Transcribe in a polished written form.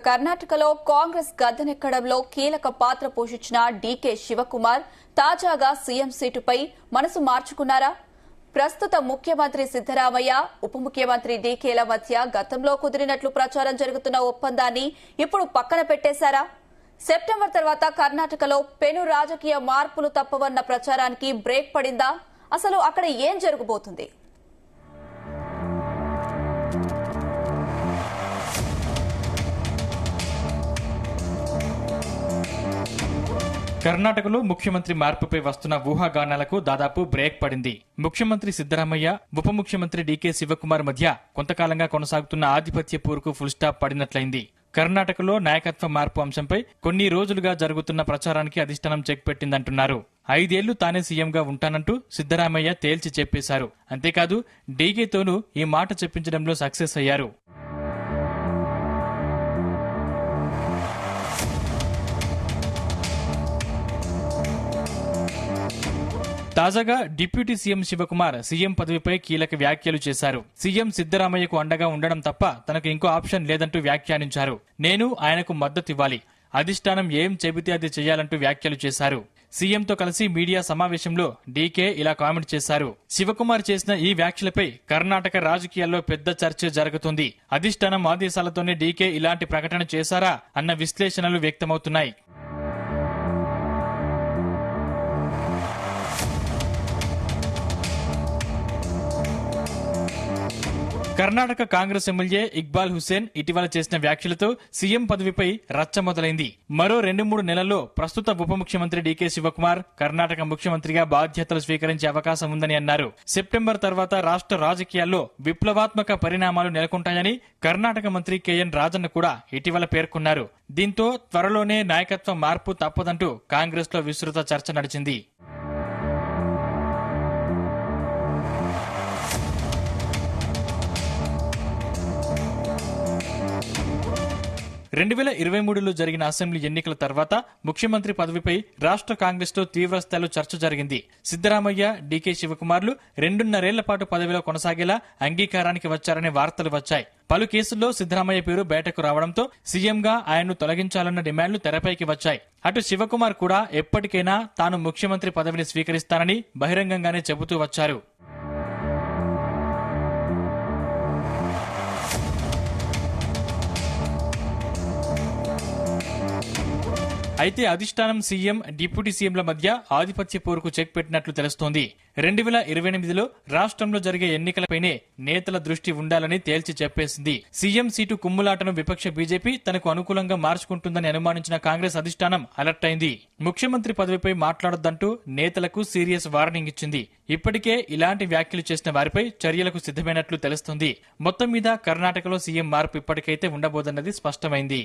కర్ణాటకలో కాంగ్రెస్ గద్దెనెక్కడంలో కీలక పాత్ర పోషించిన డీకే శివకుమార్ తాజాగా సీఎం సీటుపై మనసు మార్చుకున్నారా? ప్రస్తుత ముఖ్యమంత్రి సిద్దరామయ్య, ఉప ముఖ్యమంత్రి డీకేల మధ్య గతంలో కుదిరినట్లు ప్రచారం జరుగుతున్న ఒప్పందాన్ని ఇప్పుడు పక్కన పెట్టేశారా? సెప్టెంబర్ తర్వాత కర్ణాటకలో పెను రాజకీయ మార్పులు తప్పవన్న ప్రచారానికి బ్రేక్ పడిందా? అసలు అక్కడ ఏం జరగబోతుంది? కర్ణాటకలో ముఖ్యమంత్రి మార్పుపై వస్తున్న ఊహాగానాలకు దాదాపు బ్రేక్ పడింది. ముఖ్యమంత్రి సిద్దరామయ్య, ఉప ముఖ్యమంత్రి డీకే శివకుమార్ మధ్య కొంతకాలంగా కొనసాగుతున్న ఆధిపత్య పోరుకు ఫుల్ స్టాప్ పడినట్లయింది. కర్ణాటకలో నాయకత్వ మార్పు అంశంపై కొన్ని రోజులుగా జరుగుతున్న ప్రచారానికి అధిష్టానం చెక్ పెట్టిందంటున్నారు. 5 ఏళ్లు తానే సీఎంగా ఉంటానంటూ సిద్దరామయ్య తేల్చి చెప్పేశారు. అంతేకాదు డీకేతోనూ ఈ మాట చెప్పించడంలో సక్సెస్ అయ్యారు. తాజాగా డిప్యూటీ సీఎం శివకుమార్ సీఎం పదవిపై కీలక వ్యాఖ్యలు చేశారు. సీఎం సిద్దరామయ్యకు అండగా ఉండడం తప్ప తనకు ఇంకో ఆప్షన్ లేదంటూ వ్యాఖ్యానించారు. నేను ఆయనకు మద్దతివ్వాలి, అధిష్టానం ఏం చెబితే అది చేయాలంటూ వ్యాఖ్యలు చేశారు. సీఎంతో కలిసి మీడియా సమావేశంలో డీకే ఇలా కామెంట్ చేశారు. శివకుమార్ చేసిన ఈ వ్యాఖ్యలపై కర్ణాటక రాజకీయాల్లో పెద్ద చర్చ జరుగుతుంది. అధిష్టానం ఆదేశాలతోనే డీకే ఇలాంటి ప్రకటన చేశారా అన్న విశ్లేషణలు వ్యక్తమవుతున్నాయి. కర్ణాటక కాంగ్రెస్ ఎమ్మెల్యే ఇక్బాల్ హుసేన్ ఇటీవల చేసిన వ్యాఖ్యలతో సీఎం పదవిపై రచ్చ మొదలైంది. మరో 2-3 నెలల్లో ప్రస్తుత ఉప ముఖ్యమంత్రి డీకే శివకుమార్ కర్ణాటక ముఖ్యమంత్రిగా బాధ్యతలు స్వీకరించే అవకాశం ఉందని అన్నారు. సెప్టెంబర్ తర్వాత రాష్ట్ర రాజకీయాల్లో విప్లవాత్మక పరిణామాలు నెలకొంటాయని కర్ణాటక మంత్రి కేఎన్ రాజన్న కూడా ఇటీవల పేర్కొన్నారు. దీంతో త్వరలోనే నాయకత్వ మార్పు తప్పదంటూ కాంగ్రెస్ లో విస్తృత చర్చ నడిచింది. 2023లో జరిగిన అసెంబ్లీ ఎన్నికల తర్వాత ముఖ్యమంత్రి పదవిపై రాష్ట్ర కాంగ్రెస్ లో తీవ్రస్థాయిలో చర్చ జరిగింది. సిద్దరామయ్య, డీకే శివకుమార్లు 2.5 ఏళ్ల పాటు పదవిలో కొనసాగేలా అంగీకారానికి వచ్చారనే వార్తలు వచ్చాయి. పలు కేసుల్లో సిద్దరామయ్య పేరు బయటకు రావడంతో సీఎంగా ఆయన్ను తొలగించాలన్న డిమాండ్లు తెరపైకి వచ్చాయి. అటు శివకుమార్ కూడా ఎప్పటికైనా తాను ముఖ్యమంత్రి పదవిని స్వీకరిస్తానని బహిరంగంగానే చెబుతూ వచ్చారు. అయితే అధిష్టానం సీఎం, డిప్యూటీ సీఎంల మధ్య ఆధిపత్య పోరుకు చెక్ పెట్టినట్లు తెలుస్తోంది. 2028లో రాష్ట్రంలో జరిగే ఎన్నికలపైనే నేతల దృష్టి ఉండాలని తేల్చి చెప్పేసింది. సీఎం సీటు కుమ్ములాటను విపక్ష బీజేపీ తనకు అనుకూలంగా మార్చుకుంటుందని అనుమానించిన కాంగ్రెస్ అధిష్టానం అలర్ట్ అయింది. ముఖ్యమంత్రి పదవిపై మాట్లాడొద్దంటూ నేతలకు సీరియస్ వార్నింగ్ ఇచ్చింది. ఇప్పటికే ఇలాంటి వ్యాఖ్యలు చేసిన వారిపై చర్యలకు సిద్ధమైనట్లు తెలుస్తోంది. మొత్తం మీద కర్ణాటకలో సీఎం మార్పు ఇప్పటికైతే ఉండబోదన్నది స్పష్టమైంది.